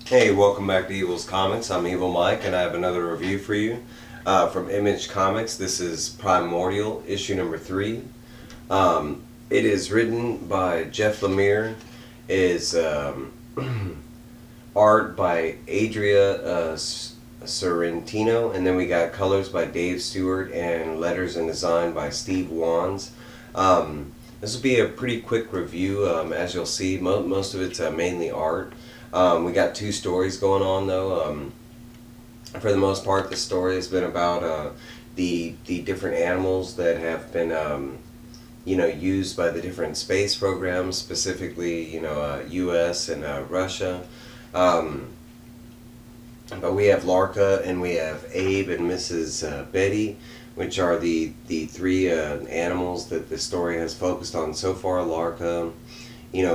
Hey, welcome back to Evil's Comics. I'm Evil Mike, and I have another review for you from Image Comics. This is Primordial, issue number 3. It is written by Jeff Lemire. Is art by Andrea Sorrentino, and then we got colors by Dave Stewart and letters and design by Steve Wands. This will be a pretty quick review. As you'll see, most of it's mainly art. We got 2 stories going on though. For the most part, the story has been about the different animals that have been used by the different space programs, specifically U.S. and Russia. Um, but we have Larka and we have Abe and Mrs. Betty, which are the 3 animals that the story has focused on so far. Larka,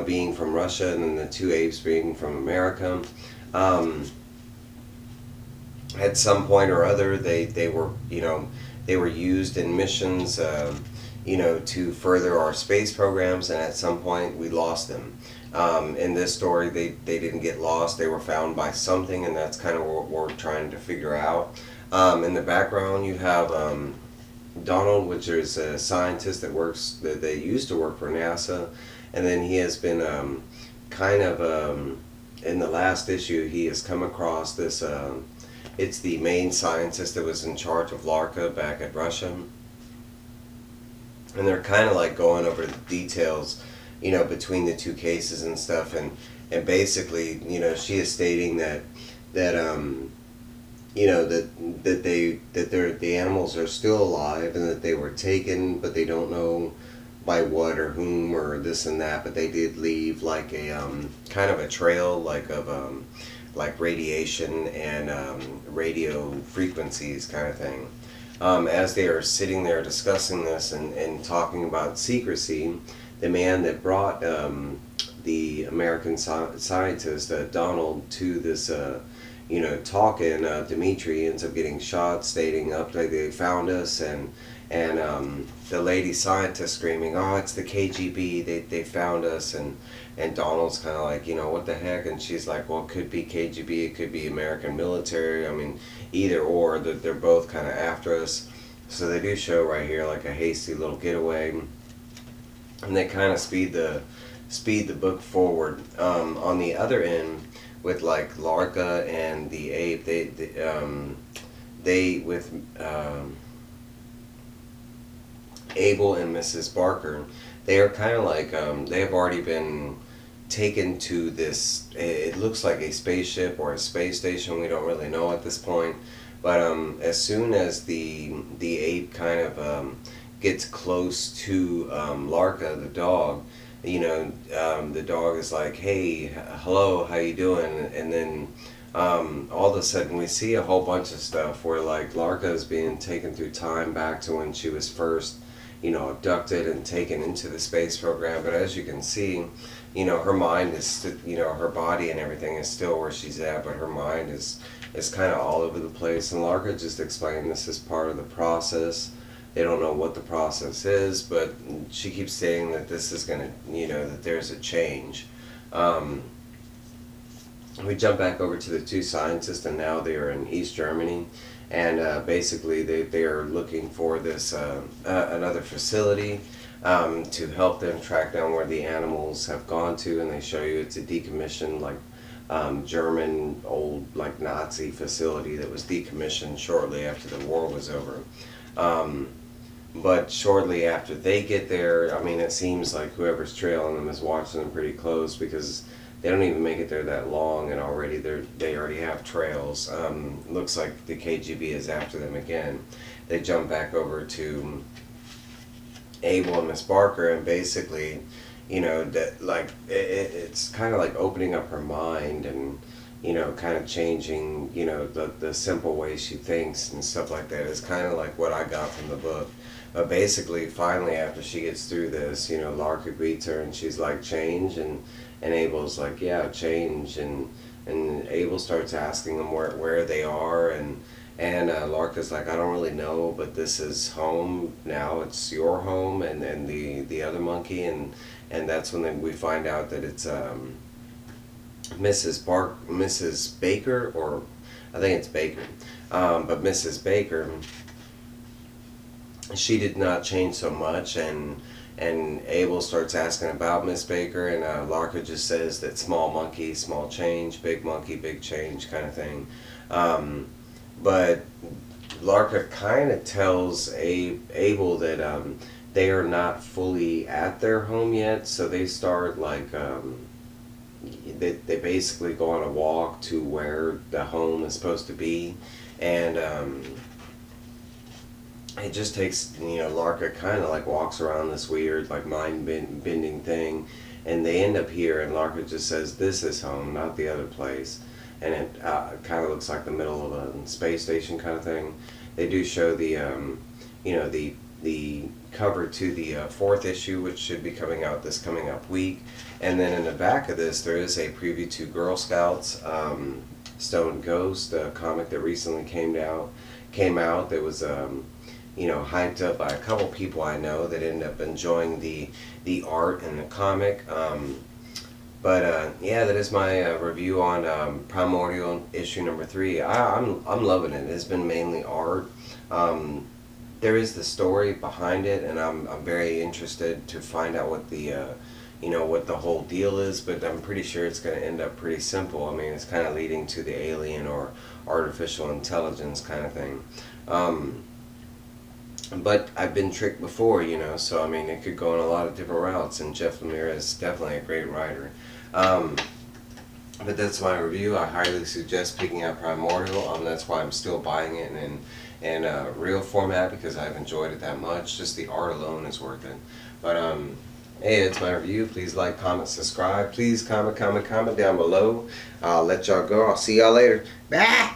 being from Russia, and then the 2 apes being from America. At some point or other, they were used in missions, to further our space programs, and at some point we lost them. In this story, they didn't get lost. They were found by something, and that's kind of what we're trying to figure out. In the background, you have Donald, which is a scientist that they used to work for NASA, and then he has been in the last issue, he has come across this. It's the main scientist that was in charge of Larka back at Russia, and they're kind of like going over the details, between the 2 cases and stuff, and basically, she is stating that the animals are still alive and that they were taken, but they don't know by what or whom or this and that, but they did leave like a kind of a trail like radiation and radio frequencies kind of thing. As they are sitting there discussing this and talking about secrecy, the man that brought the American scientist Donald to this talking, Dimitri ends up getting shot, stating up like they found us, and the lady scientist screaming, "Oh, it's the KGB! They found us!" and Donald's kind of like, what the heck? And she's like, "Well, it could be KGB, it could be American military. I mean, either or. That they're both kind of after us." So they do show right here like a hasty little getaway, and they kind of speed the book forward. On the other end, with like Larka and the ape, they with Abel and Mrs. Barker, they are kind of like they have already been taken to this. It looks like a spaceship or a space station. We don't really know at this point, but as soon as the ape kind of gets close to Larka, the dog, the dog is like, "Hey, hello, how you doing?" And then all of a sudden we see a whole bunch of stuff where like Larka is being taken through time back to when she was first, abducted and taken into the space program. But as you can see, her mind is, her body and everything is still where she's at, but her mind is kind of all over the place. And Larka just explained this is part of the process. They don't know what the process is, but she keeps saying that this is going to, that there's a change. We jump back over to the 2 scientists, and now they are in East Germany, and basically they are looking for this another facility to help them track down where the animals have gone to, and they show you it's a decommissioned German old like Nazi facility that was decommissioned shortly after the war was over. But shortly after they get there, I mean, it seems like whoever's trailing them is watching them pretty close, because they don't even make it there that long, and they already have trails. Looks like the KGB is after them again. They jump back over to Abel and Miss Barker, and basically, that like it's kind of like opening up her mind and kind of changing, the simple way she thinks and stuff like that is kind of like what I got from the book. But basically, finally, after she gets through this, Larka greets her and she's like, "Change," and Abel's like, "Yeah, change," and Abel starts asking them where they are, and Larka's like, "I don't really know, but this is home now. It's your home," and then the other monkey, and that's when we find out that it's Mrs. Baker, or I think it's Baker, but Mrs. Baker, she did not change so much, and Abel starts asking about Miss Baker, and Larka just says that small monkey, small change, big monkey, big change, kind of thing. But Larka kind of tells Abel that they are not fully at their home yet, so they start like they basically go on a walk to where the home is supposed to be, and it just takes, Larka kind of like walks around this weird like mind bending thing, and they end up here, and Larka just says this is home, not the other place, and it kind of looks like the middle of a space station kind of thing. They do show the the cover to the fourth issue, which should be coming out this coming up week, and then in the back of this there is a preview to Girl Scouts Stone Ghost, a comic that recently came out that was hyped up by a couple people I know that ended up enjoying the art and the comic. But yeah, that is my review on Primordial issue number 3. I'm loving it. It's been mainly art. There is the story behind it, and I'm very interested to find out what the what the whole deal is. But I'm pretty sure it's going to end up pretty simple. I mean, it's kind of leading to the alien or artificial intelligence kind of thing. But I've been tricked before, so I mean, it could go in a lot of different routes, and Jeff Lemire is definitely a great writer. But that's my review. I highly suggest picking out Primordial. That's why I'm still buying it in real format, because I've enjoyed it that much. Just the art alone is worth it. But hey, it's my review. Please like, comment, subscribe. Please comment down below. I'll let y'all go. I'll see y'all later. Bye!